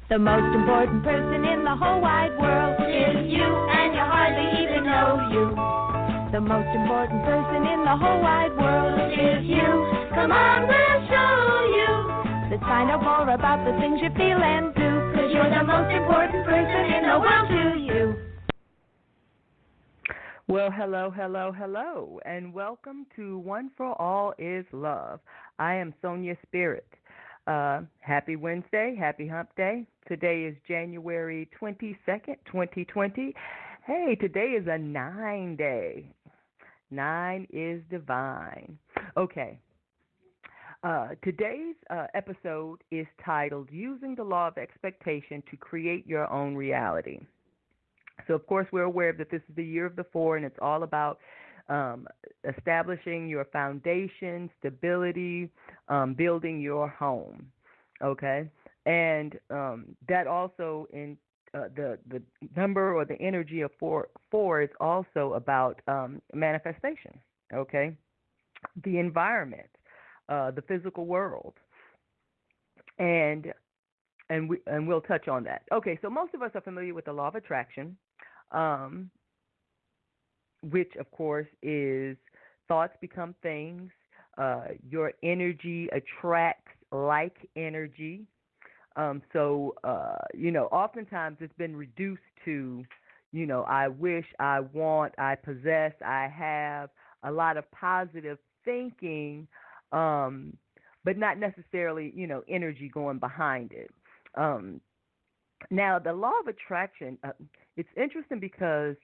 The most important person in the whole wide world is you, and you hardly even know you. The most important person in the whole wide world is you. Come on, we'll show you. Let's find out more about the things you feel and do, 'cause you're the most important person in the world to you. Well, hello, and welcome to One4ALLisLove. I am Sonia Spirit. Happy Wednesday, happy hump day. Today is January 22nd, 2020. Hey, today is a 9 day. 9 is divine. Okay. Today's episode is titled Using the Law of Expectation to Create Your Own Reality. So, of course, we're aware that this is the year of the 4, and it's all about establishing your foundation, stability, building your home, okay? And that also in the number or the energy of 4 is also about manifestation, okay? The environment, the physical world, and we'll touch on that. Okay, so most of us are familiar with the law of attraction, which, of course, is thoughts become things. Your energy attracts like energy. Oftentimes it's been reduced to, I wish, I want, I possess, I have, a lot of positive thinking, but not necessarily, energy going behind it. Now, the law of attraction, it's interesting because,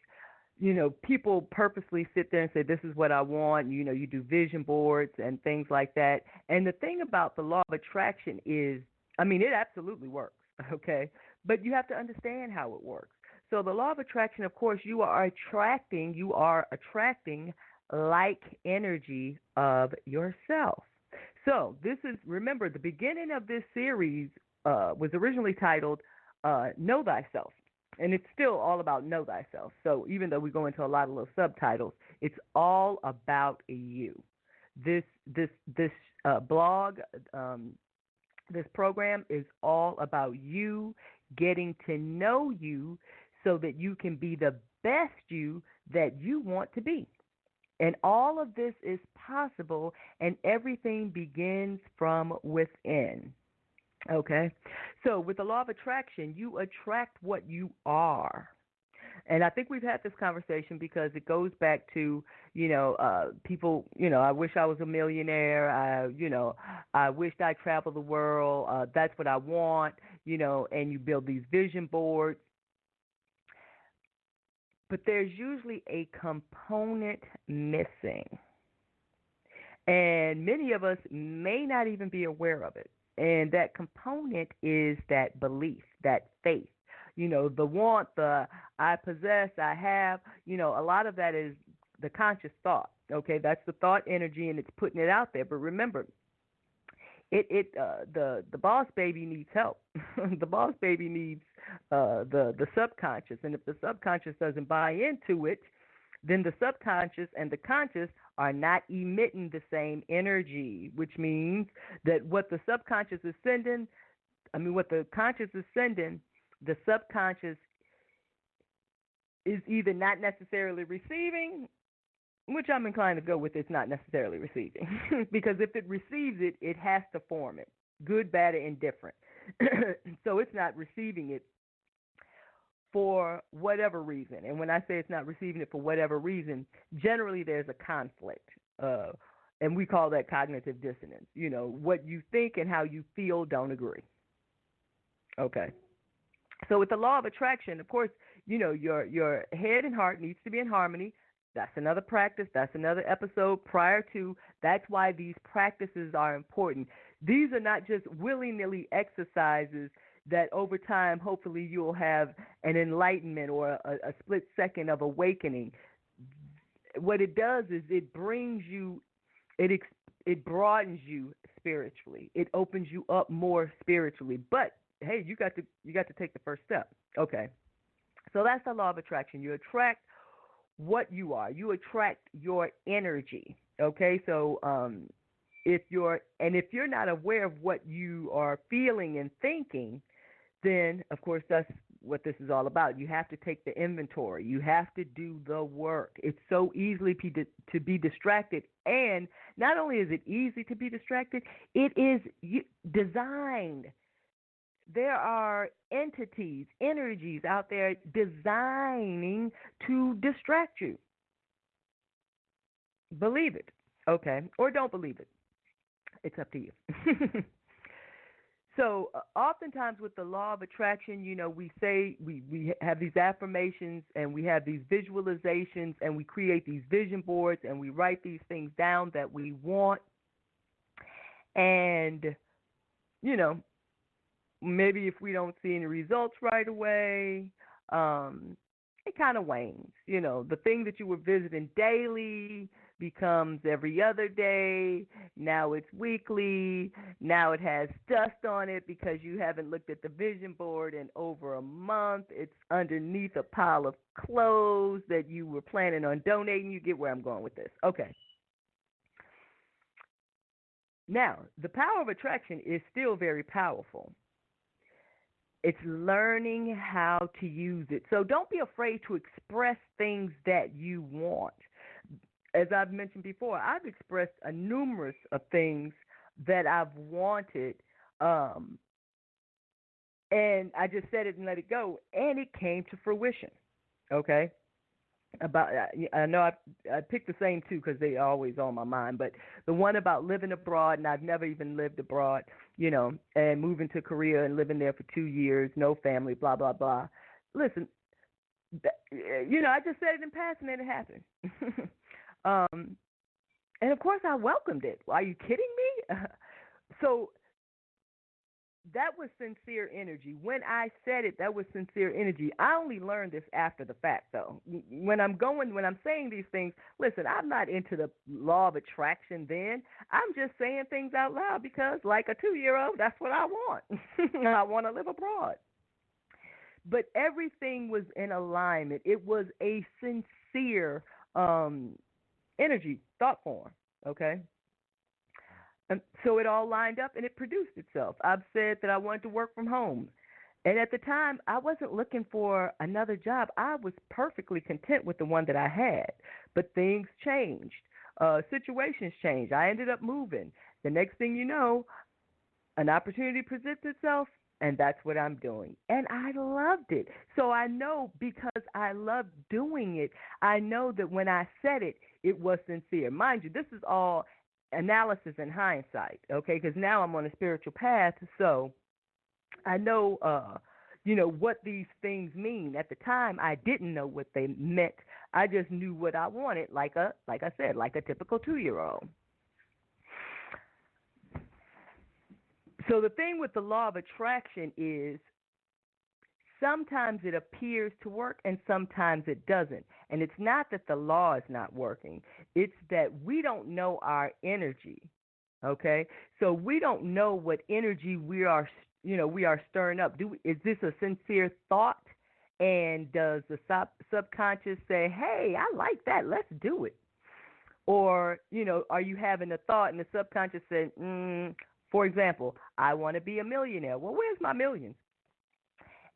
people purposely sit there and say, this is what I want. You do vision boards and things like that. And the thing about the law of attraction is, it absolutely works, okay? But you have to understand how it works. So the law of attraction, of course, you are attracting like energy of yourself. So remember, the beginning of this series was originally titled Know Thyself. And it's still all about know thyself. So even though we go into a lot of little subtitles, it's all about you. This blog, this program is all about you getting to know you so that you can be the best you that you want to be. And all of this is possible, and everything begins from within. Okay, so with the law of attraction, you attract what you are. And I think we've had this conversation because it goes back to, people, I wish I was a millionaire. I wished I traveled the world. That's what I want, and you build these vision boards. But there's usually a component missing. And many of us may not even be aware of it. And that component is that belief, that faith. The want, the I possess, I have, a lot of that is the conscious thought. Okay, that's the thought energy, and it's putting it out there. But remember, the boss baby needs help. The boss baby needs the subconscious, and if the subconscious doesn't buy into it, then the subconscious and the conscious are not emitting the same energy, which means that what the subconscious is sending, what the conscious is sending, the subconscious is either not necessarily receiving, which I'm inclined to go with it's not necessarily receiving. Because if it receives it, it has to form it, good, bad, or indifferent. So it's not receiving it for whatever reason. And when I say it's not receiving it for whatever reason, generally there's a conflict. And we call that cognitive dissonance. What you think and how you feel don't agree. Okay. So with the law of attraction, of course, your head and heart needs to be in harmony. That's another practice. That's another episode prior to. That's why these practices are important. These are not just willy-nilly exercises that over time, hopefully, you'll have an enlightenment or a split second of awakening. What it does is it brings you, it broadens you spiritually. It opens you up more spiritually. But hey, you got to take the first step. Okay, so that's the law of attraction. You attract what you are. You attract your energy. Okay, so if you're not aware of what you are feeling and thinking, then, of course, that's what this is all about. You have to take the inventory. You have to do the work. It's so easily to be distracted. And not only is it easy to be distracted, it is designed. There are entities, energies out there designing to distract you. Believe it, okay, or don't believe it. It's up to you. So, oftentimes with the law of attraction, we say we have these affirmations and we have these visualizations and we create these vision boards and we write these things down that we want. And, maybe if we don't see any results right away, it kind of wanes. The thing that you were visiting daily becomes every other day. Now it's weekly. Now it has dust on it because you haven't looked at the vision board in over a month. It's underneath a pile of clothes that you were planning on donating. You get where I'm going with this. Okay. Now, the power of attraction is still very powerful. It's learning how to use it. So don't be afraid to express things that you want. As I've mentioned before, I've expressed a numerous of things that I've wanted, and I just said it and let it go, and it came to fruition. Okay, I know I picked the same two because they are always on my mind, but the one about living abroad, and I've never even lived abroad, and moving to Korea and living there for 2 years, no family, blah blah blah. Listen, I just said it in passing and it happened. And of course I welcomed it. Are you kidding me? So that was sincere energy. When I said it, that was sincere energy. I only learned this after the fact, though. When I'm saying these things, listen, I'm not into the law of attraction then. I'm just saying things out loud because, like a 2-year-old, that's what I want. I want to live abroad. But everything was in alignment. It was a sincere energy, thought form, okay? And so it all lined up and it produced itself. I've said that I wanted to work from home. And at the time, I wasn't looking for another job. I was perfectly content with the one that I had. But things changed. Situations changed. I ended up moving. The next thing you know, an opportunity presents itself, and that's what I'm doing. And I loved it. So I know because I loved doing it, I know that when I said it, it was sincere. Mind you, this is all analysis and hindsight, okay? Because now I'm on a spiritual path, so I know, what these things mean. At the time, I didn't know what they meant. I just knew what I wanted, like I said, like a typical 2-year-old. So the thing with the law of attraction is sometimes it appears to work and sometimes it doesn't. And it's not that the law is not working. It's that we don't know our energy, okay? So we don't know what energy we are stirring up. Is this a sincere thought? And does the subconscious say, hey, I like that, let's do it? Or, are you having a thought and the subconscious said, for example, I want to be a millionaire. Well, where's my millions?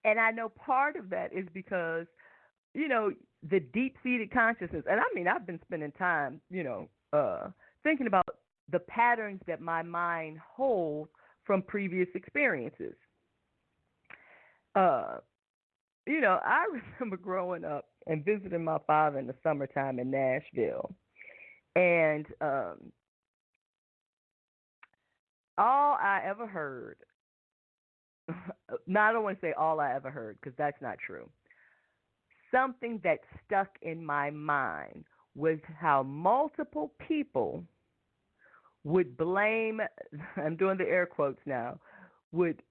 And I know part of that is because, the deep-seated consciousness, and I mean, I've been spending time, thinking about the patterns that my mind holds from previous experiences. I remember growing up and visiting my father in the summertime in Nashville. And all I ever heard, I don't want to say all I ever heard because that's not true. Something that stuck in my mind was how multiple people would blame, I'm doing the air quotes now, would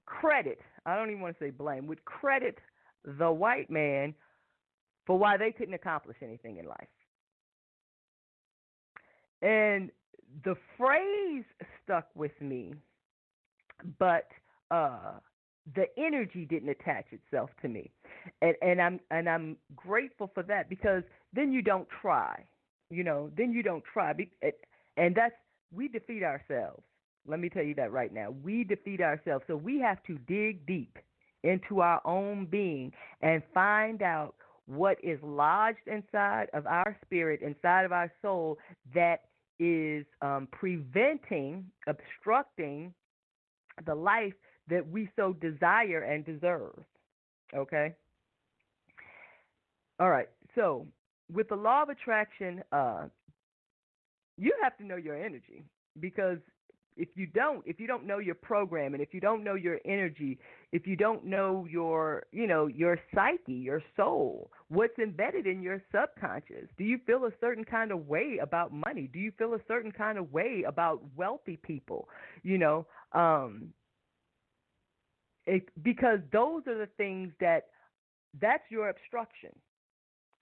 credit, I don't even want to say blame, would credit the white man for why they couldn't accomplish anything in life. And the phrase stuck with me, but the energy didn't attach itself to me, and I'm grateful for that because then you don't try, and we defeat ourselves. Let me tell you that right now. We defeat ourselves. So we have to dig deep into our own being and find out what is lodged inside of our spirit, inside of our soul, that is preventing, obstructing the life that we so desire and deserve. Okay? All right. So, with the law of attraction, you have to know your energy, because if you don't know your program, and if you don't know your energy, if you don't know your psyche, your soul, what's embedded in your subconscious, do you feel a certain kind of way about money? Do you feel a certain kind of way about wealthy people? You know, because those are the things that's your obstruction.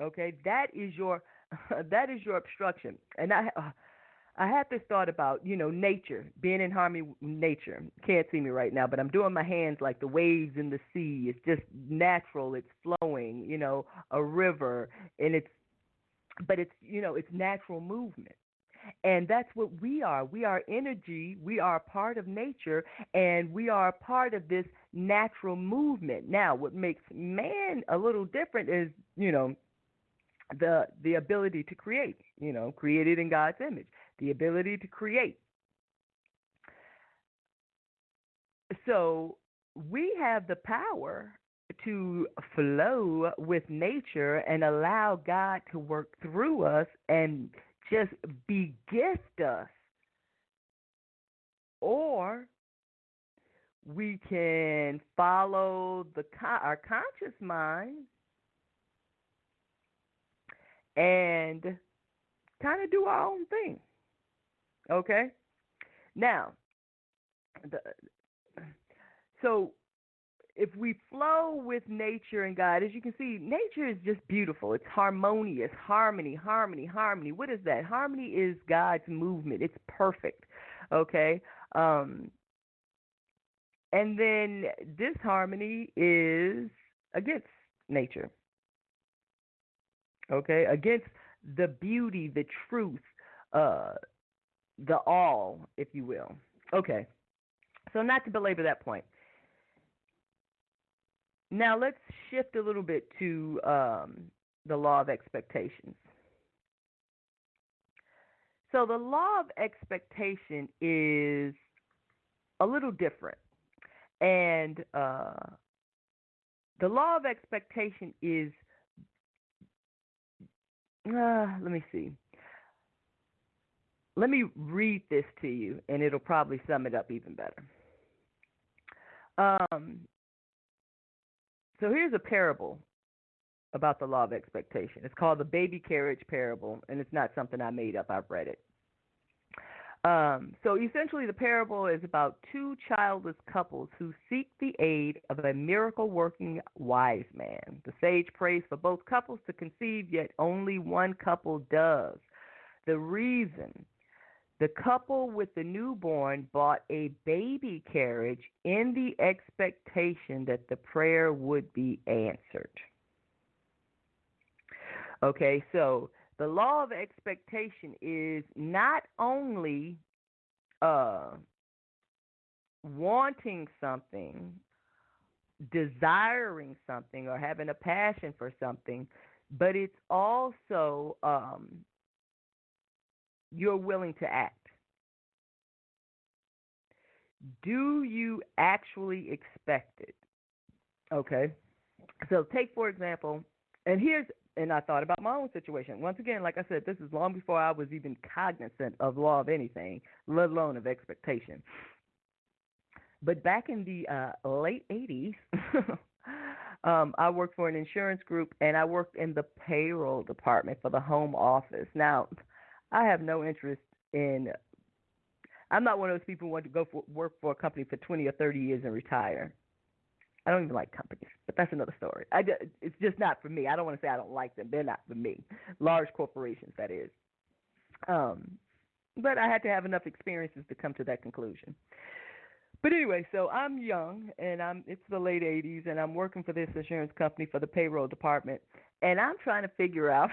Okay, that is your that is your obstruction. And I had this thought about, nature, being in harmony with nature. Can't see me right now, but I'm doing my hands like the waves in the sea. It's just natural. It's flowing, a river, and it's natural movement. And that's what we are. We are energy. We are a part of nature, and we are a part of this natural movement. Now, what makes man a little different is, the ability to create, created in God's image, the ability to create. So we have the power to flow with nature and allow God to work through us and just gift us. Or we can follow our conscious mind and kind of do our own thing. Okay? Now, so if we flow with nature and God, as you can see, nature is just beautiful. It's harmonious, harmony, harmony, harmony. What is that? Harmony is God's movement. It's perfect. Okay? And then disharmony is against nature. Okay? Against the beauty, the truth, the all, if you will. Okay. So not to belabor that point. Now let's shift a little bit to the law of expectations. So the law of expectation is a little different. And the law of expectation is, let me see. Let me read this to you, and it'll probably sum it up even better. So here's a parable about the law of expectation. It's called the baby carriage parable, and it's not something I made up. I've read it. So essentially the parable is about two childless couples who seek the aid of a miracle-working wise man. The sage prays for both couples to conceive, yet only one couple does. The reason: the couple with the newborn bought a baby carriage in the expectation that the prayer would be answered. Okay, so the law of expectation is not only wanting something, desiring something, or having a passion for something, but it's also you're willing to act. Do you actually expect it? Okay. So take, for example, and I thought about my own situation. Once again, like I said, this is long before I was even cognizant of law of anything, let alone of expectation. But back in the late 80s, I worked for an insurance group, and I worked in the payroll department for the home office. Now, I have no interest I'm not one of those people who want to work for a company for 20 or 30 years and retire. I don't even like companies, but that's another story. It's just not for me. I don't want to say I don't like them. They're not for me. Large corporations, that is. But I had to have enough experiences to come to that conclusion. But anyway, so I'm young, and it's the late 80s, and I'm working for this insurance company for the payroll department, and I'm trying to figure out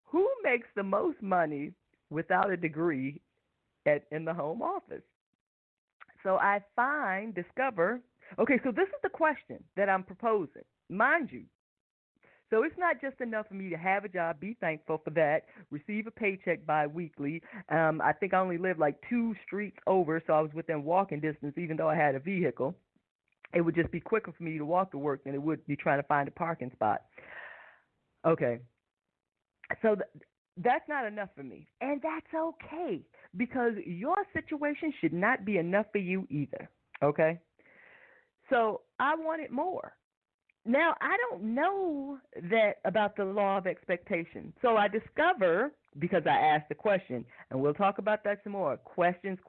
who makes the most money without a degree in the home office. So I discover, okay, so this is the question that I'm proposing. Mind you, so it's not just enough for me to have a job, be thankful for that, receive a paycheck bi-weekly. I think I only lived like 2 streets over, so I was within walking distance, even though I had a vehicle. It would just be quicker for me to walk to work than it would be trying to find a parking spot. Okay, so that's not enough for me, and that's okay, because your situation should not be enough for you either, okay? So I wanted more. Now, I don't know that about the law of expectation. So I discover, because I asked the question, and we'll talk about that some more. Questions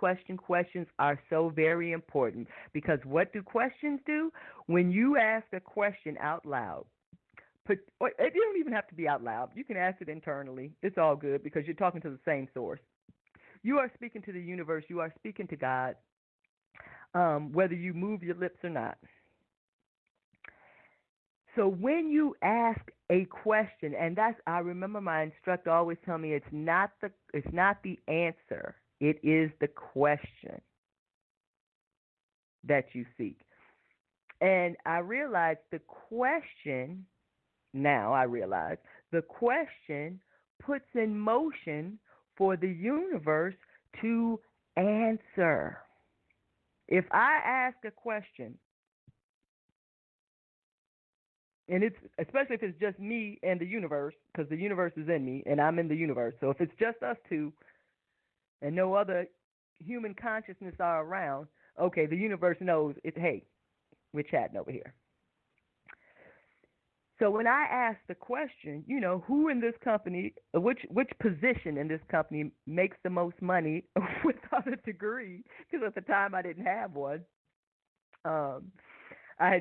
are so very important, because what do questions do? When you ask a question out loud, or it don't even have to be out loud. You can ask it internally. It's all good, because you're talking to the same source. You are speaking to the universe. You are speaking to God, whether you move your lips or not. So when you ask a question, and I remember my instructor always telling me it's not the answer, it is the question that you seek. And I realize the question puts in motion for the universe to answer. If I ask a question, and it's especially if it's just me and the universe, because the universe is in me and I'm in the universe. So if it's just us two and no other human consciousness are around, okay, the universe knows hey, we're chatting over here. So when I ask the question, who in this company, which position in this company makes the most money without a degree? Because at the time I didn't have one. I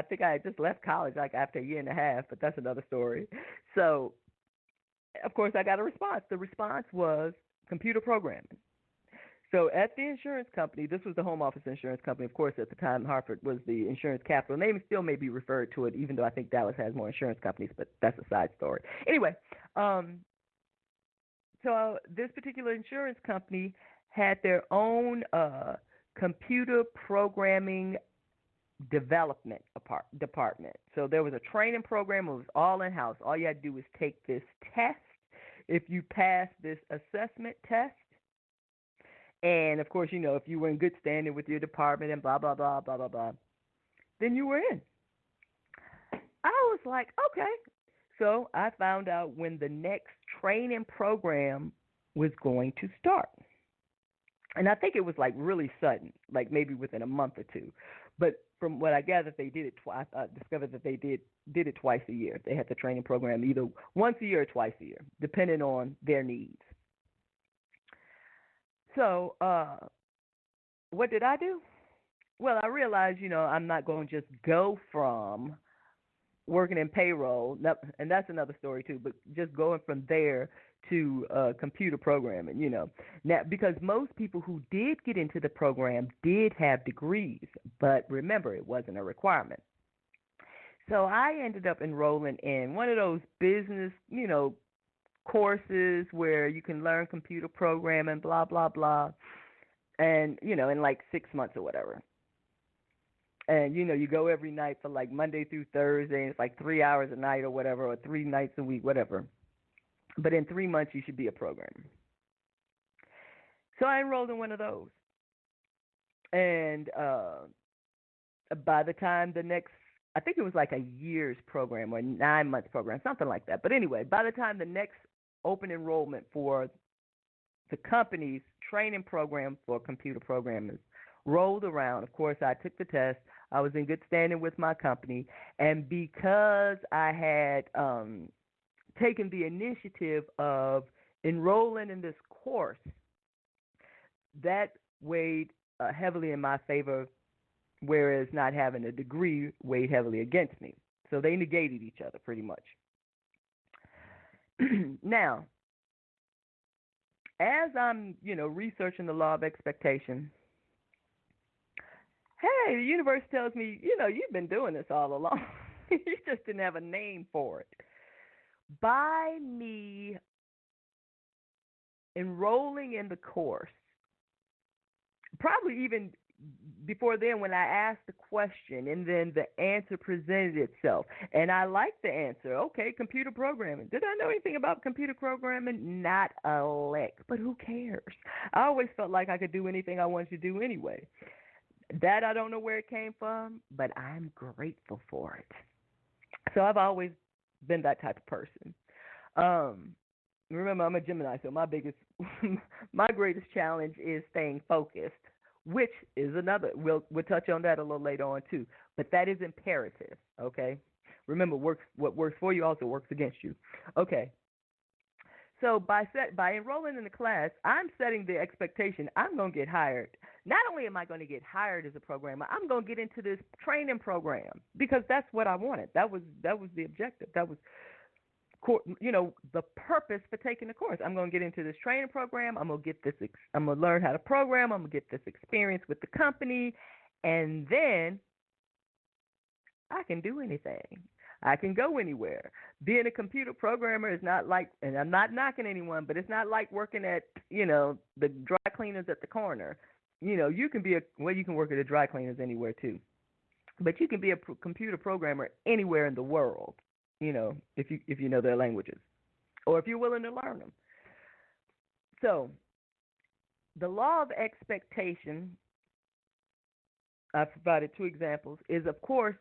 think I had just left college like after a year and a half, but that's another story. So, of course, I got a response. The response was computer programming. So at the insurance company, this was the home office insurance company. Of course, at the time, Hartford was the insurance capital. Name still may be referred to it, even though I think Dallas has more insurance companies, but that's a side story. Anyway, so this particular insurance company had their own computer programming development department. So there was a training program. It was all in-house. All you had to do was take this test. If you passed this assessment test, and of course, if you were in good standing with your department and blah, blah, blah, blah, blah, blah, then you were in. I was like, okay. So I found out when the next training program was going to start. And I think it was like really sudden, like maybe within a month or two. But from what I gathered, they did it twice. I discovered that they did it twice a year. They had the training program either once a year or twice a year, depending on their needs. So what did I do? Well, I realized, I'm not going to just go from working in payroll, and that's another story too, but just going from there to computer programming, Now, because most people who did get into the program did have degrees, but remember, it wasn't a requirement. So I ended up enrolling in one of those business, courses where you can learn computer programming, blah, blah, blah, and, in like 6 months or whatever. And, you go every night for like Monday through Thursday, and it's like 3 hours a night or whatever, or 3 nights a week, whatever. But in 3 months, you should be a programmer. So I enrolled in one of those. And by the time I think it was like a year's program or 9 months program, something like that. But anyway, by the time the next open enrollment for the company's training program for computer programmers rolled around, of course, I took the test. I was in good standing with my company. And because I had taken the initiative of enrolling in this course, that weighed heavily in my favor, whereas not having a degree weighed heavily against me. So they negated each other pretty much. Now, as I'm, researching the law of expectation, hey, the universe tells me, you've been doing this all along. You just didn't have a name for it. By me enrolling in the course, probably even before then when I asked the question and then the answer presented itself and I liked the answer. Okay, computer programming. Did I know anything about computer programming? Not a lick. But who cares? I always felt like I could do anything I wanted to do anyway. That I don't know where it came from, but I'm grateful for it. So I've always been that type of person. Remember, I'm a Gemini, so my biggest, my greatest challenge is staying focused, which is another. We'll touch on that a little later on too. But that is imperative. Okay. Remember, what works for you also works against you. Okay. So by enrolling in the class, I'm setting the expectation I'm going to get hired. Not only am I going to get hired as a programmer, I'm going to get into this training program because that's what I wanted. That was the objective. That was the purpose for taking the course. I'm going to get into this training program. I'm going to get this. I'm going to learn how to program. I'm going to get this experience with the company, and then I can do anything. I can go anywhere. Being a computer programmer is not like, and I'm not knocking anyone, but it's not like working at, the dry cleaners at the corner. You can be you can work at the dry cleaners anywhere too. But you can be a computer programmer anywhere in the world, if you know their languages or if you're willing to learn them. So the law of expectation, I've provided two examples, is, of course,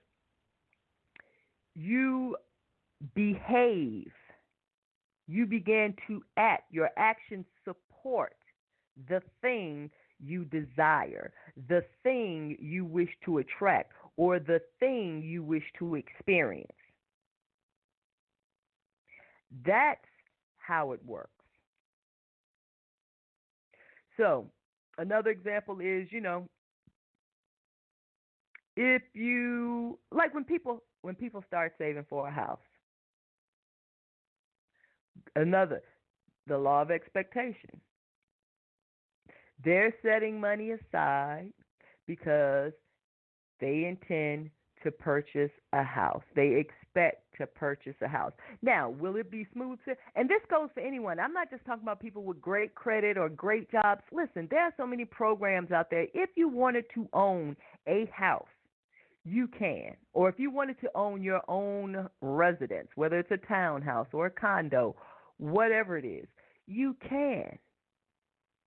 you behave, you begin to act, your actions support the thing you desire, the thing you wish to attract, or the thing you wish to experience. That's how it works. So, another example is, if you, like when people start saving for a house. The law of expectation. They're setting money aside because they intend to purchase a house. They expect to purchase a house. Now, will it be smooth? And this goes for anyone. I'm not just talking about people with great credit or great jobs. Listen, there are so many programs out there. If you wanted to own a house, you can. Or if you wanted to own your own residence, whether it's a townhouse or a condo, whatever it is, you can.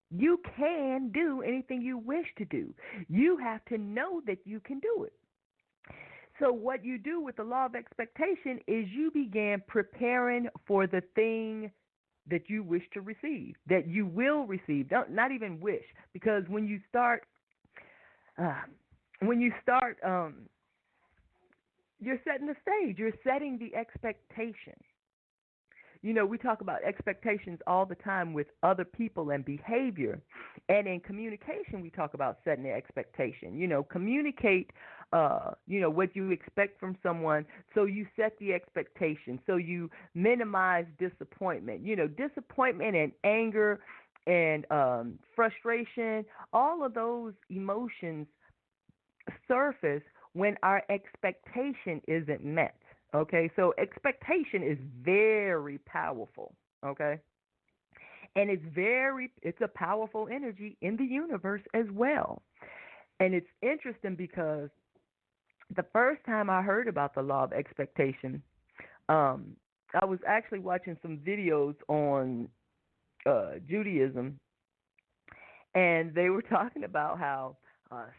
You can do anything you wish to do. You have to know that you can do it. So what you do with the law of expectation is you begin preparing for the thing that you wish to receive, that you will receive. Not even wish, because when you start, you're setting the stage. You're setting the expectation. We talk about expectations all the time with other people and behavior. And in communication, we talk about setting the expectation. Communicate, what you expect from someone. So you set the expectation. So you minimize disappointment. Disappointment and anger and frustration, all of those emotions surface when our expectation isn't met. Okay, so expectation is very powerful, okay? And it's a powerful energy in the universe as well. And it's interesting because the first time I heard about the law of expectation, I was actually watching some videos on Judaism, and they were talking about how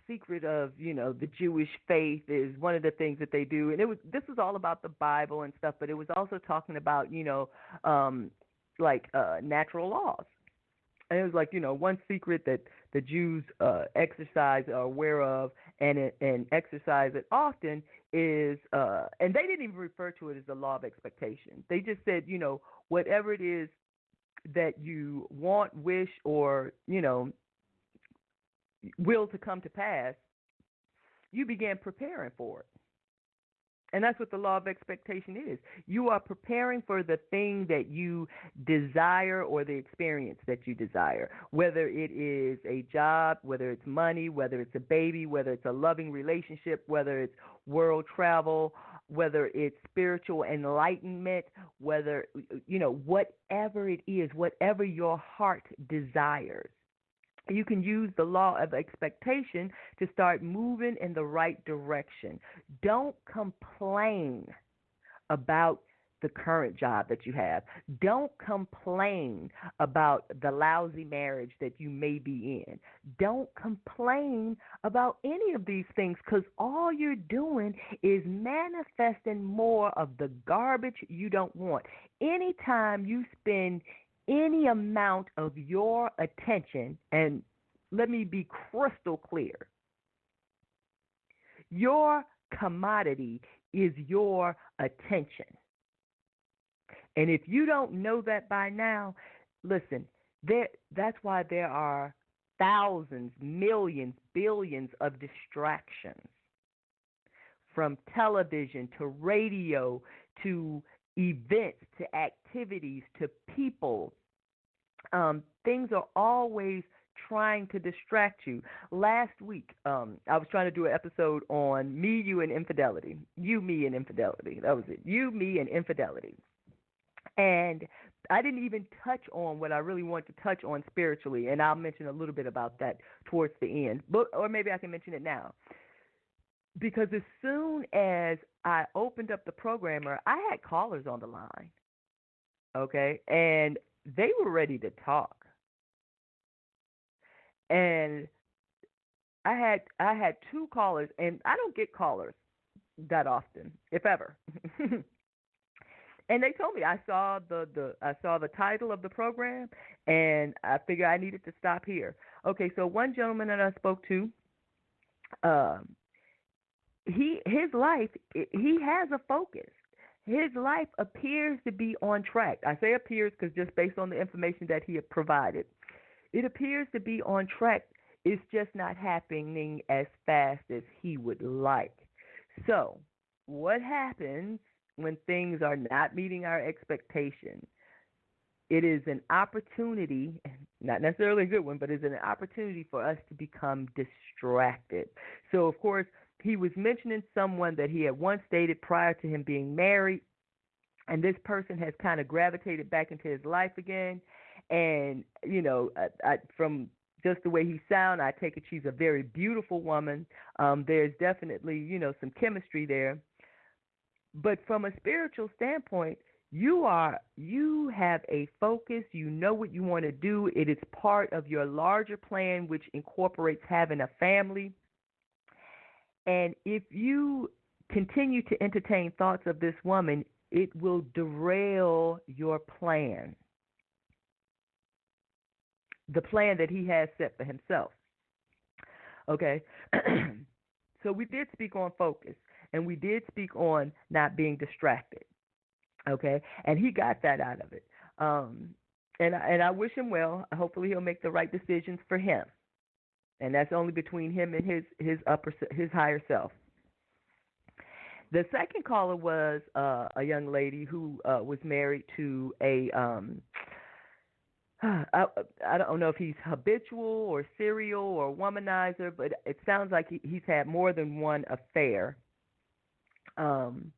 secret of, the Jewish faith is one of the things that they do. And this was all about the Bible and stuff, but it was also talking about, natural laws. And it was like, one secret that the Jews exercise are aware of and exercise it often is, and they didn't even refer to it as the law of expectation. They just said, whatever it is that you want, wish, or, will to come to pass, you begin preparing for it. And that's what the law of expectation is. You are preparing for the thing that you desire or the experience that you desire, whether it is a job, whether it's money, whether it's a baby, whether it's a loving relationship, whether it's world travel, whether it's spiritual enlightenment, whether, whatever it is, whatever your heart desires. You can use the law of expectation to start moving in the right direction. Don't complain about the current job that you have. Don't complain about the lousy marriage that you may be in. Don't complain about any of these things, because all you're doing is manifesting more of the garbage you don't want. Anytime you spend any amount of your attention, and let me be crystal clear, your commodity is your attention. And if you don't know that by now, listen, that's why there are thousands, millions, billions of distractions, from television to radio to events to activities to people. Things are always trying to distract you. Last week, I was trying to do an episode on me, you, and infidelity. You, me, and infidelity. That was it. You, me, and infidelity. And I didn't even touch on what I really want to touch on spiritually, and I'll mention a little bit about that towards the end. Or maybe I can mention it now. Because as soon as I opened up the programmer, I had callers on the line, okay? And they were ready to talk. And I had two callers, and I don't get callers that often, if ever. And they told me, I saw the title of the program, and I figured I needed to stop here. Okay, so one gentleman that I spoke to, his life, he has a focus. His life appears to be on track. I say appears because just based on the information that he had provided, it appears to be on track. It's just not happening as fast as he would like. So what happens when things are not meeting our expectations? It is an opportunity, not necessarily a good one, but it's an opportunity for us to become distracted. So, of course, he was mentioning someone that he had once dated prior to him being married, and this person has kind of gravitated back into his life again. And, you know, from just the way he sounds, I take it she's a very beautiful woman. There's definitely, you know, some chemistry there. But from a spiritual standpoint, you have a focus. You know what you want to do. It is part of your larger plan, which incorporates having a family. And if you continue to entertain thoughts of this woman, it will derail your plan, the plan that he has set for himself. Okay? So we did speak on focus, and we did speak on not being distracted. Okay? And he got that out of it. And I wish him well. Hopefully he'll make the right decisions for him. And that's only between him and his higher self. The second caller was a young lady who was married to a I don't know if he's habitual or serial or womanizer, but it sounds like he's had more than one affair. And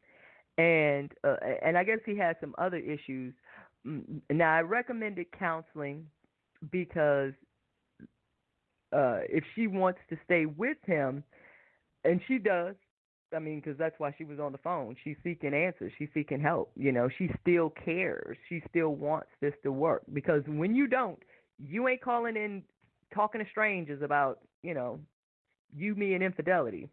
I guess he has some other issues. Now, I recommended counseling because if she wants to stay with him, and she does, I mean, because that's why she was on the phone. She's seeking answers. She's seeking help. You know, she still cares. She still wants this to work. Because when you don't, you ain't calling in talking to strangers about, you know, you, me, and infidelity.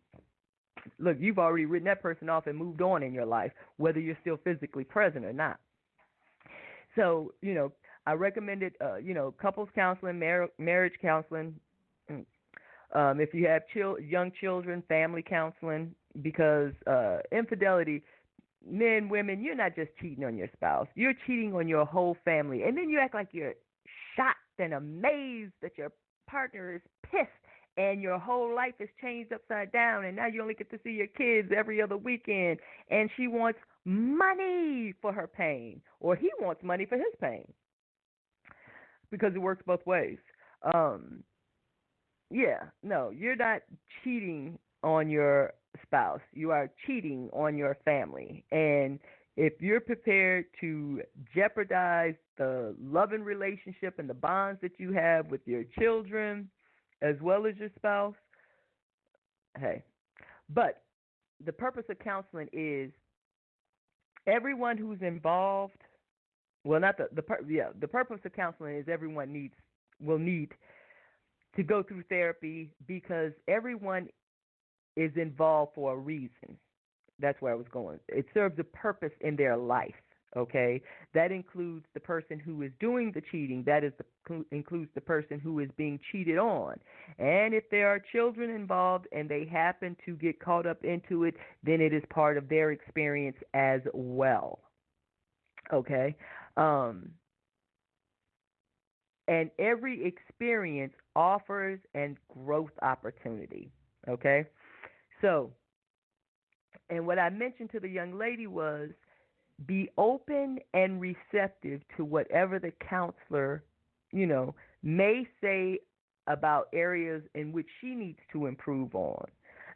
Look, you've already written that person off and moved on in your life, whether you're still physically present or not. So, you know, I recommended, couples counseling, marriage counseling. If you have young children, family counseling, because infidelity, men, women, you're not just cheating on your spouse. You're cheating on your whole family. And then you act like you're shocked and amazed that your partner is pissed and your whole life is changed upside down, and now you only get to see your kids every other weekend, and she wants money for her pain, or he wants money for his pain, because it works both ways. No, you're not cheating on your spouse. You are cheating on your family. And if you're prepared to jeopardize the loving relationship and the bonds that you have with your children as well as your spouse, hey. But the purpose of counseling is everyone who's involved. Well, not the purpose of counseling is everyone will need to go through therapy because everyone is involved for a reason. That's where I was going. It serves a purpose in their life, okay? That includes the person who is doing the cheating. That includes the person who is being cheated on. And if there are children involved and they happen to get caught up into it, then it is part of their experience as well, okay? And every experience offers a growth opportunity, okay? So, and what I mentioned to the young lady was be open and receptive to whatever the counselor, may say about areas in which she needs to improve on.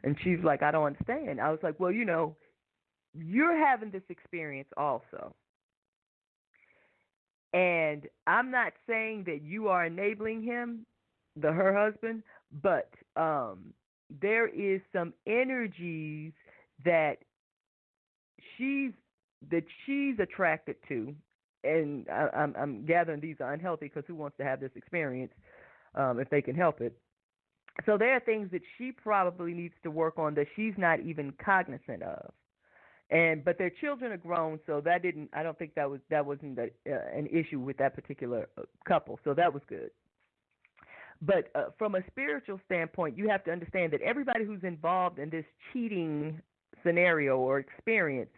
And she's like, I don't understand. I was like, well, you're having this experience also. And I'm not saying that you are enabling him, her husband, but there is some energies that she's attracted to, and I'm gathering these are unhealthy because who wants to have this experience if they can help it? So there are things that she probably needs to work on that she's not even cognizant of. But their children are grown, so I don't think that wasn't an issue with that particular couple. So that was good. But from a spiritual standpoint, you have to understand that everybody who's involved in this cheating scenario or experience,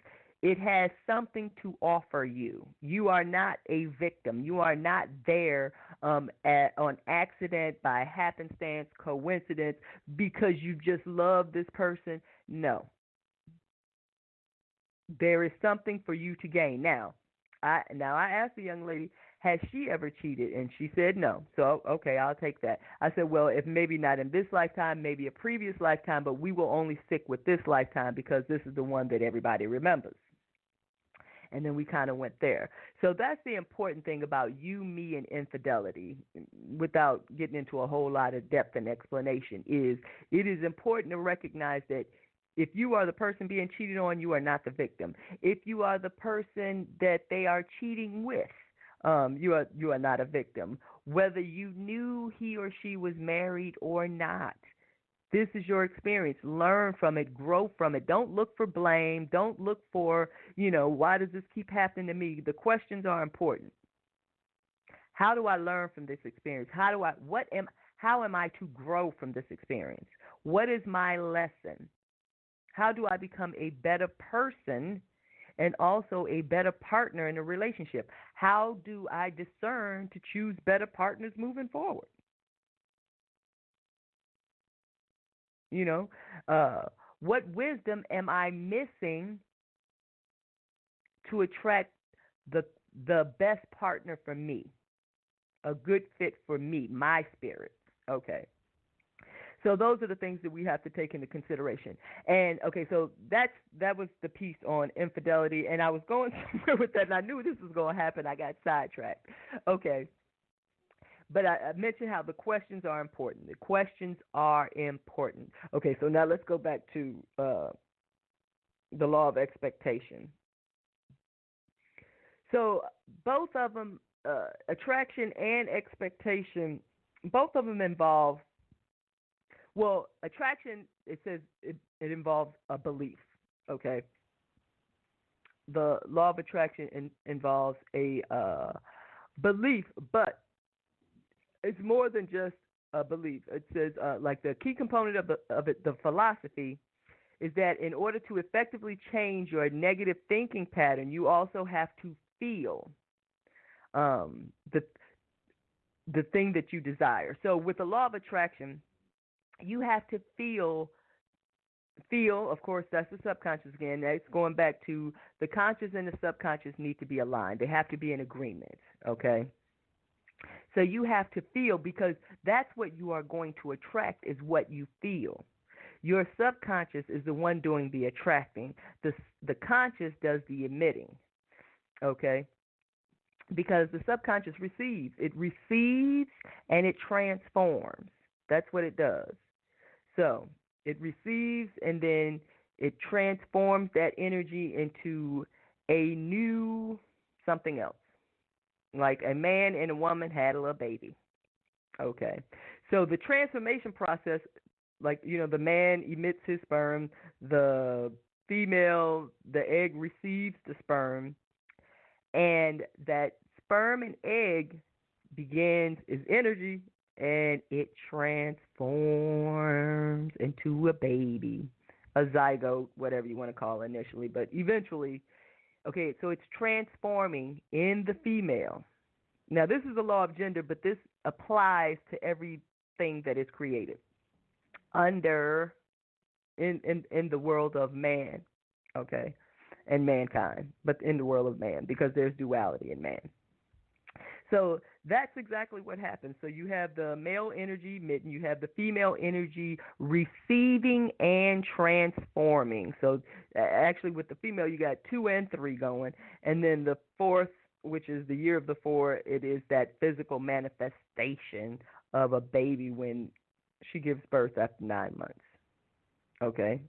it has something to offer you. You are not a victim. You are not there on accident, by happenstance, coincidence, because you just love this person. No. There is something for you to gain. Now I asked the young lady, has she ever cheated? And she said no. So, okay, I'll take that. I said, well, if maybe not in this lifetime, maybe a previous lifetime, but we will only stick with this lifetime because this is the one that everybody remembers. And then we kind of went there. So that's the important thing about you, me, and infidelity, without getting into a whole lot of depth and explanation, is it is important to recognize that if you are the person being cheated on, you are not the victim. If you are the person that they are cheating with, you are not a victim. Whether you knew he or she was married or not, this is your experience. Learn from it. Grow from it. Don't look for blame. Don't look for, why does this keep happening to me? The questions are important. How do I learn from this experience? How am I to grow from this experience? What is my lesson? How do I become a better person and also a better partner in a relationship? How do I discern to choose better partners moving forward? What wisdom am I missing to attract the best partner for me, a good fit for me, my spirit? Okay. So those are the things that we have to take into consideration. And, okay, so that was the piece on infidelity, and I was going somewhere with that, and I knew this was going to happen. I got sidetracked. Okay. But I mentioned how the questions are important. The questions are important. Okay, so now let's go back to the law of expectation. So both of them, attraction and expectation, both of them involve, well, attraction, it says it involves a belief, okay? The law of attraction involves a belief, but it's more than just a belief. It says, like the key component of the philosophy is that in order to effectively change your negative thinking pattern, you also have to feel the thing that you desire. So with the law of attraction, you have to feel, of course, that's the subconscious again. That's going back to the conscious and the subconscious need to be aligned. They have to be in agreement, okay? So you have to feel, because that's what you are going to attract, is what you feel. Your subconscious is the one doing the attracting. The conscious does the emitting. Okay? Because the subconscious receives. It receives and it transforms. That's what it does. So it receives and then it transforms that energy into a new something else. Like a man and a woman had a little baby. Okay. So the transformation process, like, the man emits his sperm, the female, the egg receives the sperm, and that sperm and egg is energy, and it transforms into a baby, a zygote, whatever you want to call it initially, but eventually, okay, so it's transforming in the female. Now, this is the law of gender, but this applies to everything that is created in the world of man, okay, and mankind, but in the world of man, because there's duality in man. So that's exactly what happens. So you have the male energy emitting, you have the female energy receiving and transforming. So actually with the female, you got 2 and 3 going. And then the fourth, which is the year of the 4, it is that physical manifestation of a baby when she gives birth after 9 months. Okay?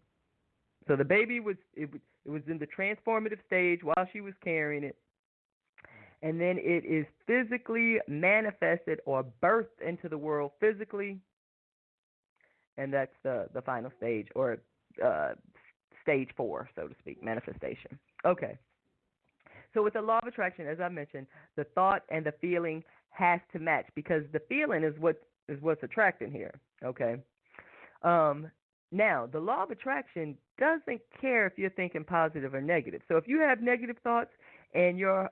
So the baby was in the transformative stage while she was carrying it. And then it is physically manifested or birthed into the world physically, and that's the final stage, or stage 4, so to speak, manifestation. Okay. So with the law of attraction, as I mentioned, the thought and the feeling has to match, because the feeling is what's attracting here. Okay. Now, the law of attraction doesn't care if you're thinking positive or negative. So if you have negative thoughts in your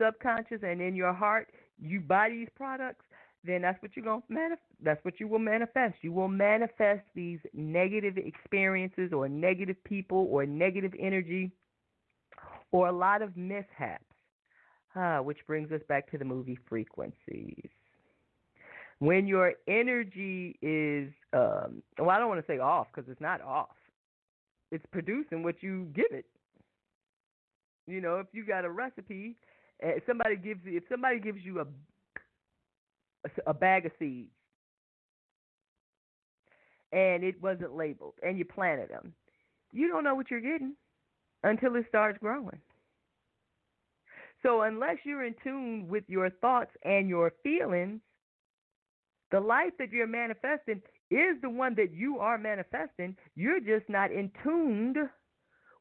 subconscious and in your heart, you buy these products, then that's what you're going to manifest. That's what you will manifest. You will manifest these negative experiences or negative people or negative energy or a lot of mishaps, which brings us back to the movie Frequencies. When your energy is, I don't want to say off, because it's not off. It's producing what you give it. If you got a recipe, if somebody gives you a bag of seeds and it wasn't labeled and you planted them, you don't know what you're getting until it starts growing. So unless you're in tune with your thoughts and your feelings, the life that you're manifesting is the one that you are manifesting. You're just not in tuned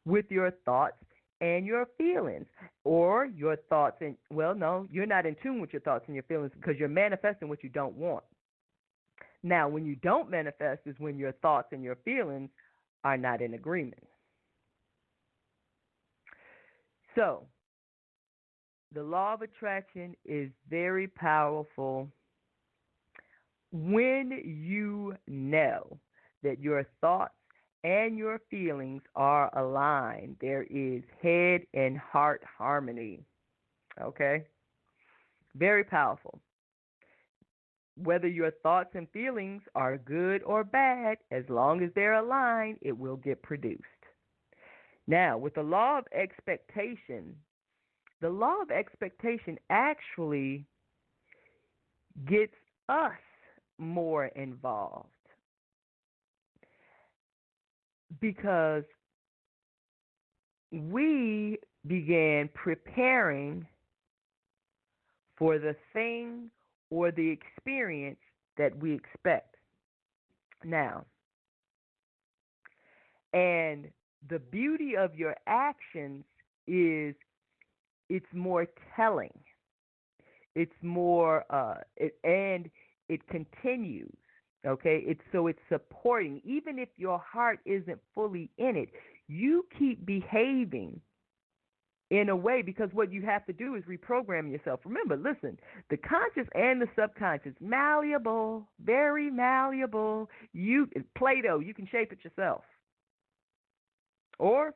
with your thoughts and your feelings, or your thoughts and, no, you're not in tune with your thoughts and your feelings because you're manifesting what you don't want. Now, when you don't manifest is when your thoughts and your feelings are not in agreement. So, the law of attraction is very powerful when you know that your thoughts and your feelings are aligned. There is head and heart harmony. Okay? Very powerful. Whether your thoughts and feelings are good or bad, as long as they're aligned, it will get produced. Now, with the law of expectation actually gets us more involved, because we began preparing for the thing or the experience that we expect. Now, and the beauty of your actions is it's more telling. It's more, and it continues. Okay, it's supporting. Even if your heart isn't fully in it, you keep behaving in a way, because what you have to do is reprogram yourself. Remember, listen, the conscious and the subconscious, malleable, very malleable. Play-Doh, you can shape it yourself. Or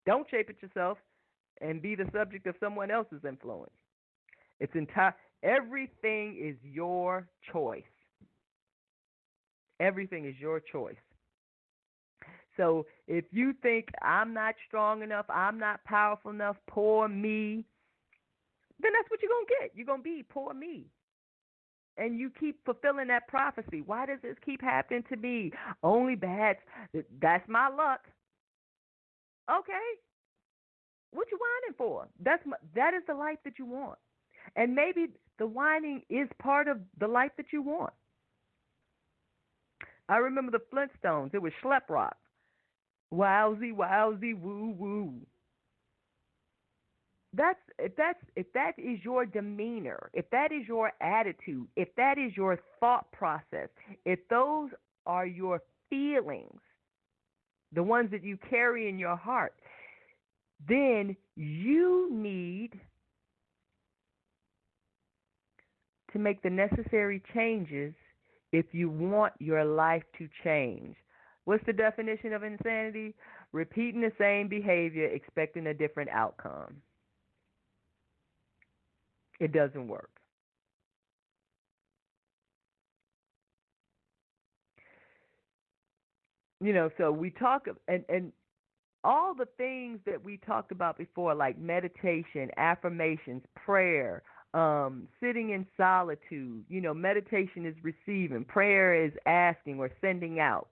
don't shape it yourself and be the subject of someone else's influence. Everything is your choice. Everything is your choice. So if you think I'm not strong enough, I'm not powerful enough, poor me, then that's what you're going to get. You're going to be poor me. And you keep fulfilling that prophecy. Why does this keep happening to me? Only bad. That's my luck. Okay. What you whining for? That is the life that you want. And maybe the whining is part of the life that you want. I remember the Flintstones. It was schlep rock. Wowsy, wowsy, woo, woo. If that is your demeanor, if that is your attitude, if that is your thought process, if those are your feelings, the ones that you carry in your heart, then you need to make the necessary changes if you want your life to change. What's the definition of insanity? Repeating the same behavior, expecting a different outcome. It doesn't work. So we talk, and all the things that we talked about before, like meditation, affirmations, prayer, sitting in solitude. Meditation is receiving, prayer is asking or sending out.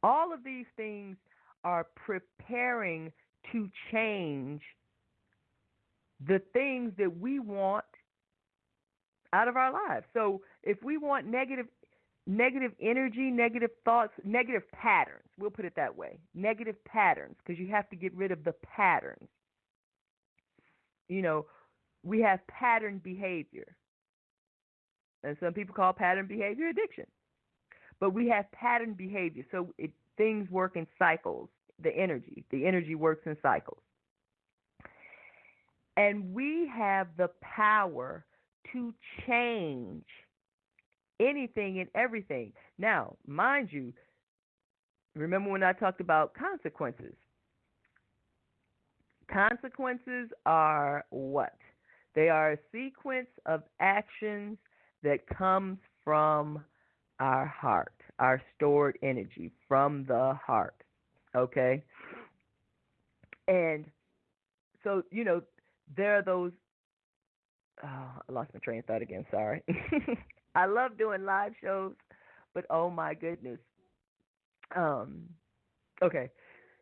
All of these things are preparing to change the things that we want out of our lives. So if we want negative energy, negative thoughts, negative patterns, we'll put it that way, negative patterns, because you have to get rid of the patterns. We have pattern behavior, and some people call pattern behavior addiction. But we have pattern behavior, so things work in cycles. The energy works in cycles. And we have the power to change anything and everything. Now, mind you, remember when I talked about consequences? Consequences are what? They are a sequence of actions that comes from our heart, our stored energy from the heart. Okay? And so, there are those. Oh, I lost my train of thought again. Sorry. I love doing live shows, but oh my goodness. Okay.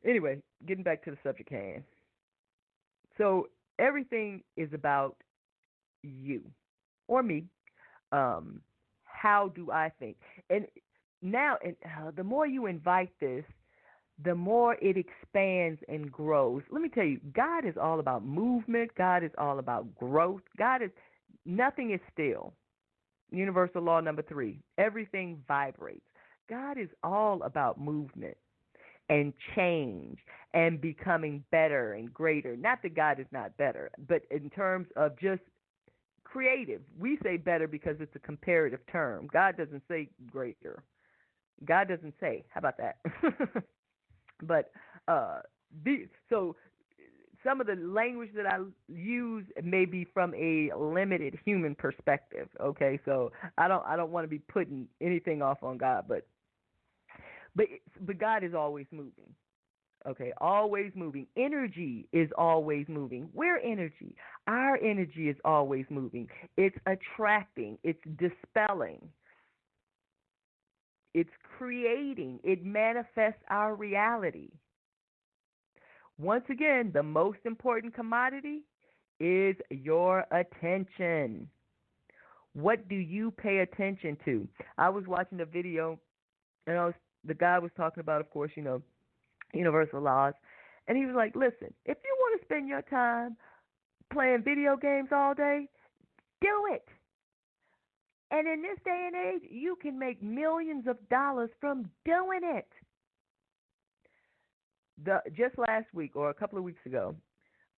Anyway, getting back to the subject hand. So everything is about you or me. How do I think? And now, the more you invite this, the more it expands and grows. Let me tell you, God is all about movement. God is all about growth. Nothing is still. Universal law number 3, everything vibrates. God is all about movement and change and becoming better and greater. Not that God is not better, but in terms of just creative. We say better because it's a comparative term. God doesn't say greater. God doesn't say. How about that? But so some of the language that I use may be from a limited human perspective. Okay, so I don't want to be putting anything off on God, but God is always moving. Okay, always moving. Energy is always moving. We're energy. Our energy is always moving. It's attracting. It's dispelling. It's creating. It manifests our reality. Once again, the most important commodity is your attention. What do you pay attention to? I was watching a video, and the guy was talking about, of course, universal laws, and he was like, listen, if you want to spend your time playing video games all day, do it. And in this day and age, you can make millions of dollars from doing it. Just last week or a couple of weeks ago,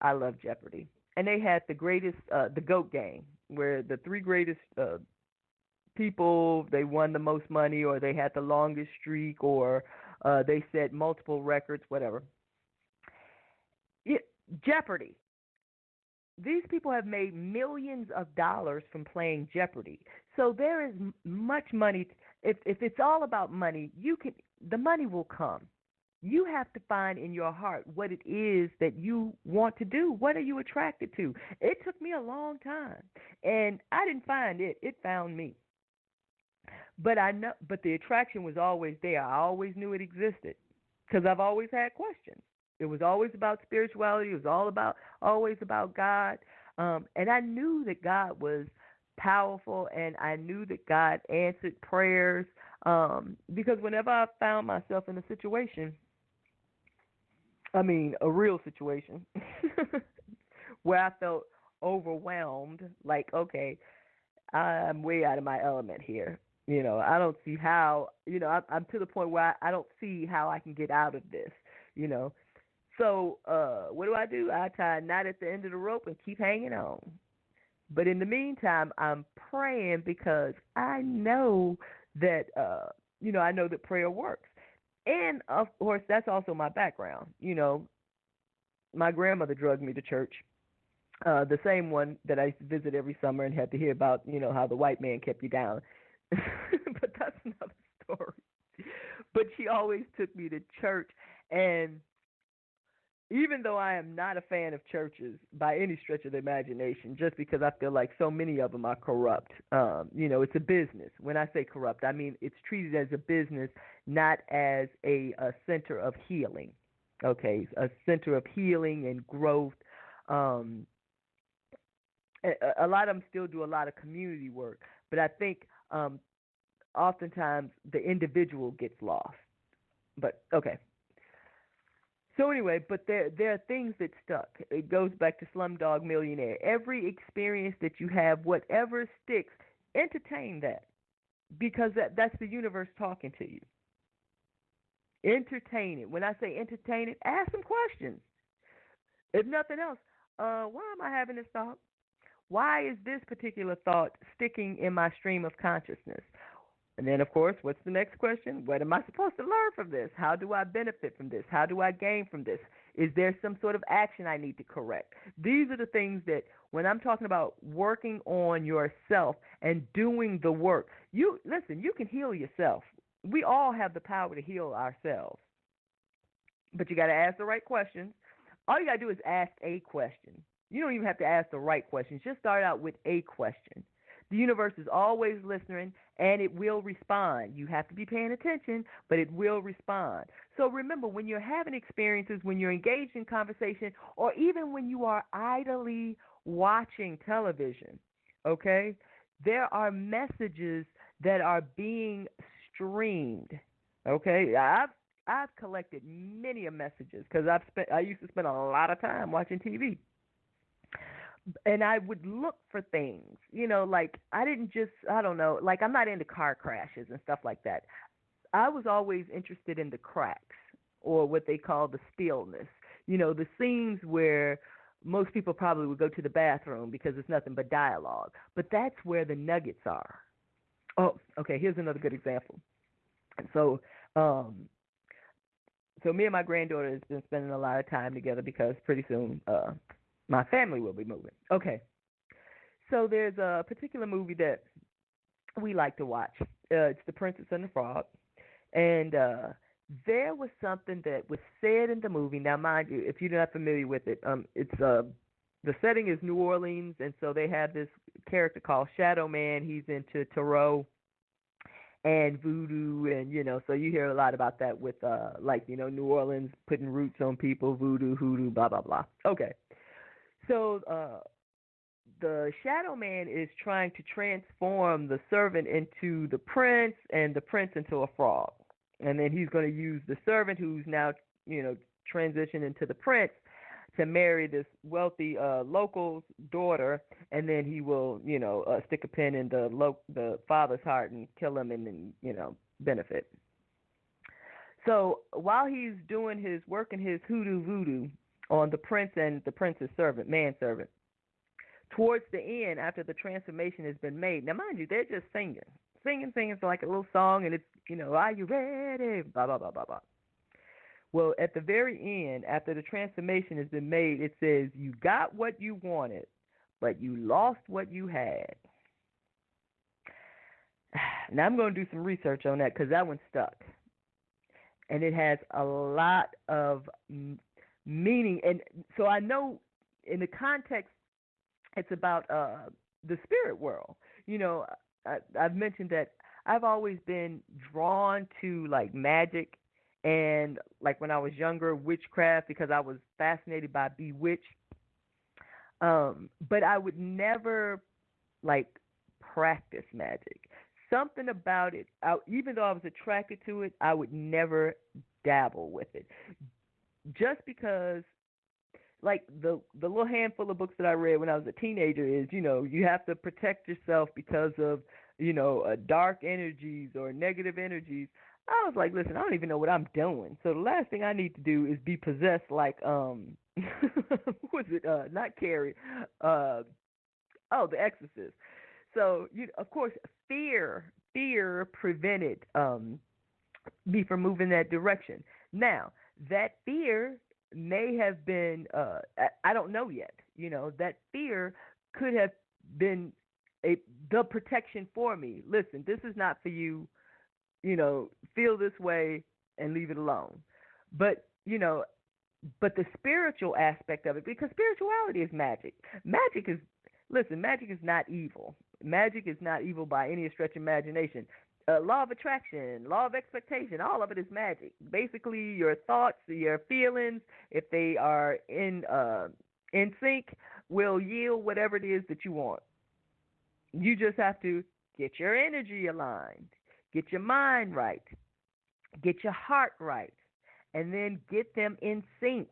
I love Jeopardy. And they had the greatest, the GOAT game, where the 3 greatest people, they won the most money, or they had the longest streak, or they set multiple records, whatever. Jeopardy. these people have made millions of dollars from playing Jeopardy. So there is much money. If it's all about money, the money will come. You have to find in your heart what it is that you want to do. What are you attracted to? It took me a long time, and I didn't find it. It found me. But I know, but the attraction was always there. I always knew it existed because I've always had questions. It was always about spirituality. It was always about God, and I knew that God was powerful, and I knew that God answered prayers. Because whenever I found myself in a situation, I mean, a real situation, where I felt overwhelmed, like, okay, I'm way out of my element here. I don't see how, I'm to the point where I don't see how I can get out of this, you know. So what do? I tie a knot at the end of the rope and keep hanging on. But in the meantime, I'm praying because I know that, I know that prayer works. And, of course, that's also my background. My grandmother drugged me to church, the same one that I used to visit every summer and had to hear about, how the white man kept you down. But that's another story. But she always took me to church, and even though I am not a fan of churches by any stretch of the imagination, just because I feel like so many of them are corrupt, it's a business. When I say corrupt, I mean it's treated as a business, not as a center of healing. Okay, a center of healing and growth. A lot of them still do a lot of community work, but I think oftentimes the individual gets lost. But okay. So anyway, but there are things that stuck. It goes back to Slumdog Millionaire. Every experience that you have, whatever sticks, entertain that, because that's the universe talking to you. Entertain it. When I say entertain it, ask some questions. If nothing else, why am I having this thought? Why is this particular thought sticking in my stream of consciousness? And then, of course, what's the next question? What am I supposed to learn from this? How do I benefit from this? How do I gain from this? Is there some sort of action I need to correct? These are the things that, when I'm talking about working on yourself and doing the work, you can heal yourself. We all have the power to heal ourselves. But you got to ask the right questions. All you got to do is ask a question. You don't even have to ask the right questions. Just start out with a question. The universe is always listening, and it will respond. You have to be paying attention, but it will respond. So remember, when you're having experiences, when you're engaged in conversation, or even when you are idly watching television, okay, there are messages that are being streamed, okay? I've collected many messages because I used to spend a lot of time watching TV. And I would look for things, like I don't know, like I'm not into car crashes and stuff like that. I was always interested in the cracks, or what they call the stillness, the scenes where most people probably would go to the bathroom because it's nothing but dialogue. But that's where the nuggets are. Oh, okay, here's another good example. So, me and my granddaughter has been spending a lot of time together because pretty soon my family will be moving. Okay. So there's a particular movie that we like to watch. It's The Princess and the Frog. And there was something that was said in the movie. Now, mind you, if you're not familiar with it, it's the setting is New Orleans, and so they have this character called Shadow Man. He's into tarot and voodoo, and, so you hear a lot about that with, New Orleans putting roots on people, voodoo, hoodoo, blah, blah, blah. Okay. So the Shadow Man is trying to transform the servant into the prince and the prince into a frog. And then he's going to use the servant, who's now, transitioned into the prince, to marry this wealthy local's daughter. And then he will, stick a pin in the father's heart and kill him and then, benefit. So while he's doing his working his hoodoo voodoo on the prince and the prince's servant, manservant, towards the end, after the transformation has been made, now mind you, they're just singing. It's like a little song, and it's, are you ready? Blah, blah, blah, blah, blah. Well, at the very end, after the transformation has been made, it says, you got what you wanted, but you lost what you had. Now, I'm going to do some research on that because that one stuck. And it has a lot of meaning. And so I know in the context, it's about the spirit world. You know, I've mentioned that I've always been drawn to like magic and like when I was younger, witchcraft, because I was fascinated by Bewitched. But I would never like practice magic. Something about it, even though I was attracted to it, I would never dabble with it. Just because, like the little handful of books that I read when I was a teenager is, you know, you have to protect yourself because of, you know, dark energies or negative energies. I was like, listen, I don't even know what I'm doing. So the last thing I need to do is be possessed like, who was it? Not Carrie. The Exorcist. So, of course, fear prevented me from moving that direction. Now, that fear may have been, I don't know yet, you know, that fear could have been the protection for me. Listen, this is not for you, you know, feel this way and leave it alone. But, you know, but the spiritual aspect of it, because spirituality is magic. Magic is not evil. Magic is not evil by any stretch of imagination. Law of attraction, law of expectation, all of it is magic. Basically, your thoughts, your feelings, if they are in sync, will yield whatever it is that you want. You just have to get your energy aligned, get your mind right, get your heart right, and then get them in sync.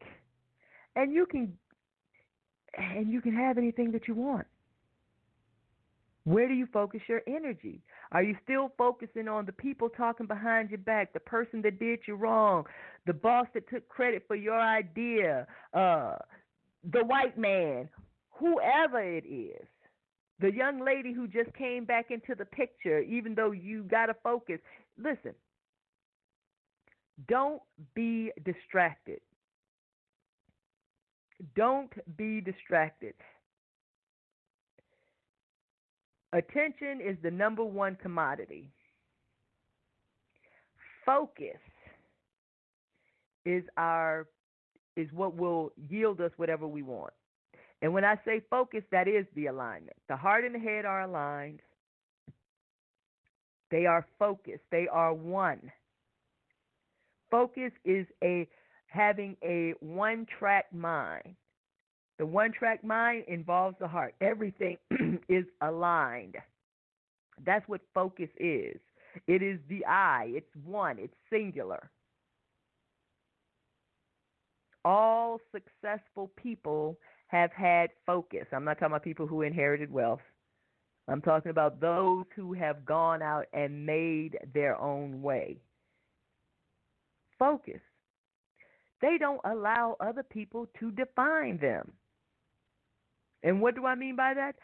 And you can have anything that you want. Where do you focus your energy? Are you still focusing on the people talking behind your back, the person that did you wrong, the boss that took credit for your idea, the white man, whoever it is, the young lady who just came back into the picture, even though you got to focus? Listen, don't be distracted. Don't be distracted. Attention is the number one commodity. Focus is what will yield us whatever we want. And when I say focus, that is the alignment. The heart and the head are aligned. They are focused. They are one. Focus is having a one-track mind. The one-track mind involves the heart. Everything is aligned. That's what focus is. It is the I. It's one. It's singular. All successful people have had focus. I'm not talking about people who inherited wealth. I'm talking about those who have gone out and made their own way. Focus. They don't allow other people to define them. And what do I mean by that?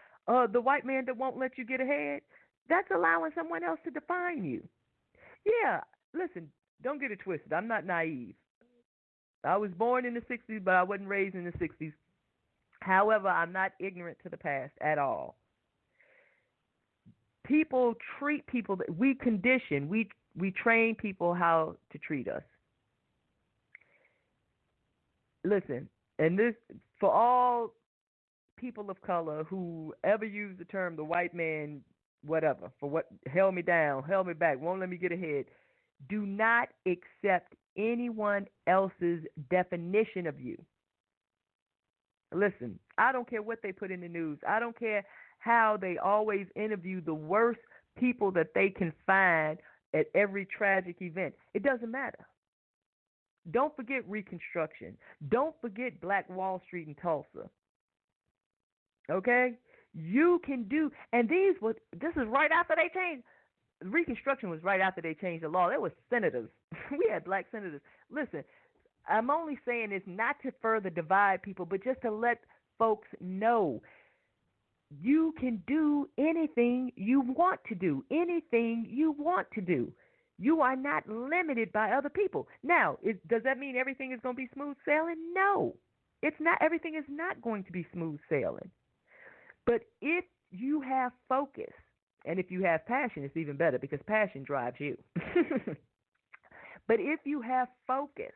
The white man that won't let you get ahead, that's allowing someone else to define you. Yeah, listen, don't get it twisted. I'm not naive. I was born in the 60s, but I wasn't raised in the 60s. However, I'm not ignorant to the past at all. People treat people, we condition, we train people how to treat us. Listen, and this, for all people of color who ever use the term the white man, whatever, for what held me down, held me back, won't let me get ahead, do not accept anyone else's definition of you. Listen, I don't care what they put in the news. I don't care how they always interview the worst people that they can find at every tragic event. It doesn't matter. Don't forget Reconstruction. Don't forget Black Wall Street in Tulsa. Okay? You can do, and this is right after they changed. Reconstruction was right after they changed the law. There were senators. We had black senators. Listen, I'm only saying this not to further divide people, but just to let folks know you can do anything you want to do. Anything you want to do. You are not limited by other people. Now, does that mean everything is going to be smooth sailing? No. It's not. Everything is not going to be smooth sailing. But if you have focus, and if you have passion, it's even better because passion drives you. But if you have focus,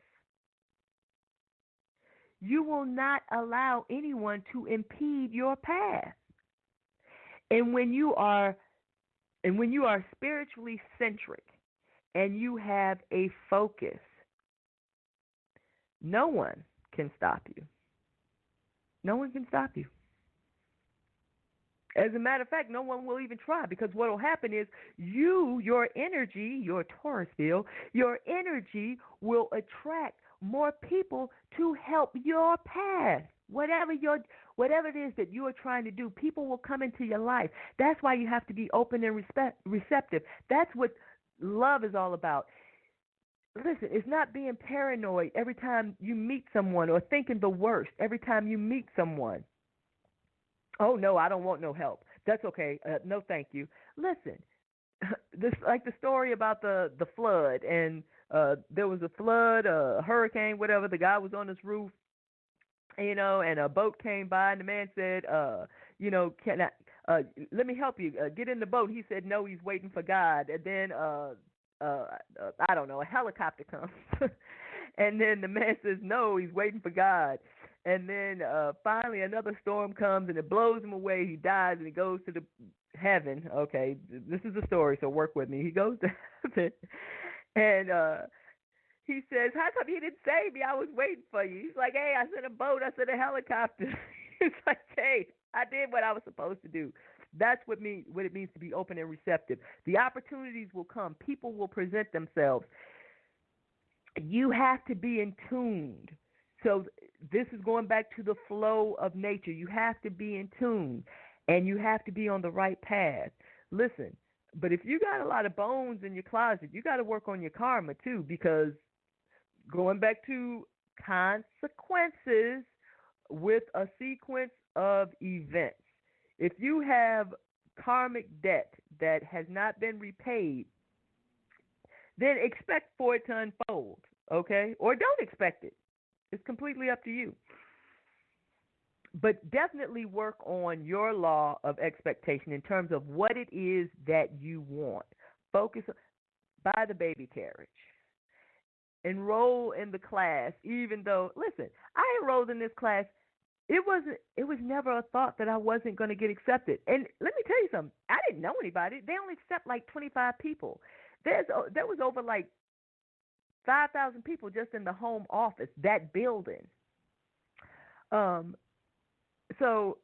you will not allow anyone to impede your path. And when you are spiritually centric and you have a focus, no one can stop you. No one can stop you. As a matter of fact, no one will even try, because what will happen is your energy, your Taurus field, your energy will attract more people to help your path. Whatever it is that you are trying to do, people will come into your life. That's why you have to be open and receptive. That's what love is all about. Listen, it's not being paranoid every time you meet someone or thinking the worst every time you meet someone. Oh, no, I don't want no help. That's okay. No, thank you. Listen, this like the story about the flood, and there was a flood, a hurricane, whatever. The guy was on his roof, and a boat came by, and the man said, can I, let me help you. Get in the boat. He said, no, he's waiting for God. And then, I don't know, a helicopter comes. And then the man says, no, he's waiting for God. And then finally another storm comes and it blows him away. He dies and he goes to the heaven. Okay, this is a story, so work with me. He goes to heaven and he says, how come you didn't save me? I was waiting for you. He's like, hey, I sent a boat. I sent a helicopter. It's like, hey, I did what I was supposed to do. That's what it means to be open and receptive. The opportunities will come. People will present themselves. You have to be in tune. So this is going back to the flow of nature. You have to be in tune, and you have to be on the right path. Listen, but if you got a lot of bones in your closet, you got to work on your karma too, because going back to consequences with a sequence of events. If you have karmic debt that has not been repaid, then expect for it to unfold, okay? Or don't expect it. It's completely up to you. But definitely work on your law of expectation in terms of what it is that you want. Focus, buy the baby carriage. Enroll in the class, even though, listen, I enrolled in this class. It was never a thought that I wasn't going to get accepted. And let me tell you something. I didn't know anybody. They only accept like 25 people. There was over like 5,000 people just in the home office, that building. So,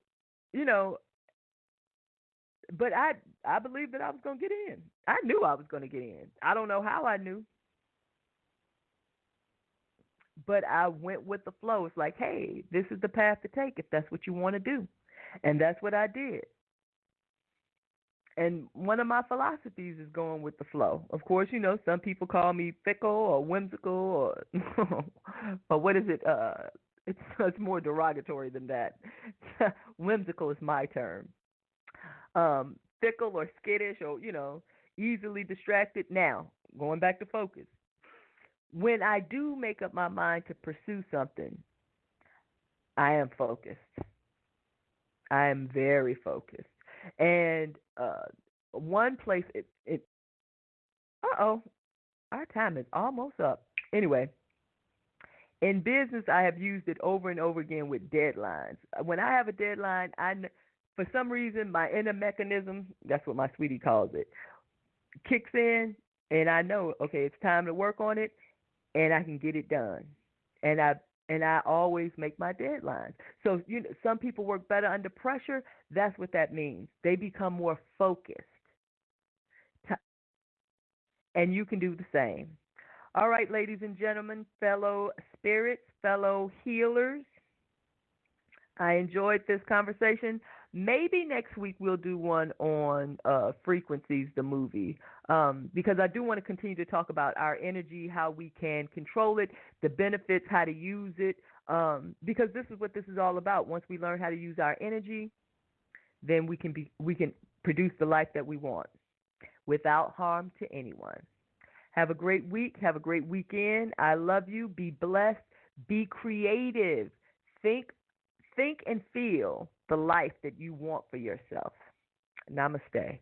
but I believed that I was going to get in. I knew I was going to get in. I don't know how I knew. But I went with the flow. It's like, hey, this is the path to take if that's what you want to do. And that's what I did. And one of my philosophies is going with the flow. Of course, some people call me fickle or whimsical or but what is it? It's more derogatory than that. Whimsical is my term. Fickle or skittish or, easily distracted. Now, going back to focus. When I do make up my mind to pursue something, I am focused. I am very focused. And one place, our time is almost up. Anyway, in business, I have used it over and over again with deadlines. When I have a deadline, for some reason, my inner mechanism, that's what my sweetie calls it, kicks in, and I know, okay, it's time to work on it, and I can get it done. And I always make my deadlines. So some people work better under pressure. That's what that means. They become more focused. And you can do the same. All right, ladies and gentlemen, fellow spirits, fellow healers, I enjoyed this conversation. Maybe next week we'll do one on Frequencies, the movie, because I do want to continue to talk about our energy, how we can control it, the benefits, how to use it, because this is what this is all about. Once we learn how to use our energy, then we can produce the life that we want without harm to anyone. Have a great week. Have a great weekend. I love you. Be blessed. Be creative. Think and feel the life that you want for yourself. Namaste.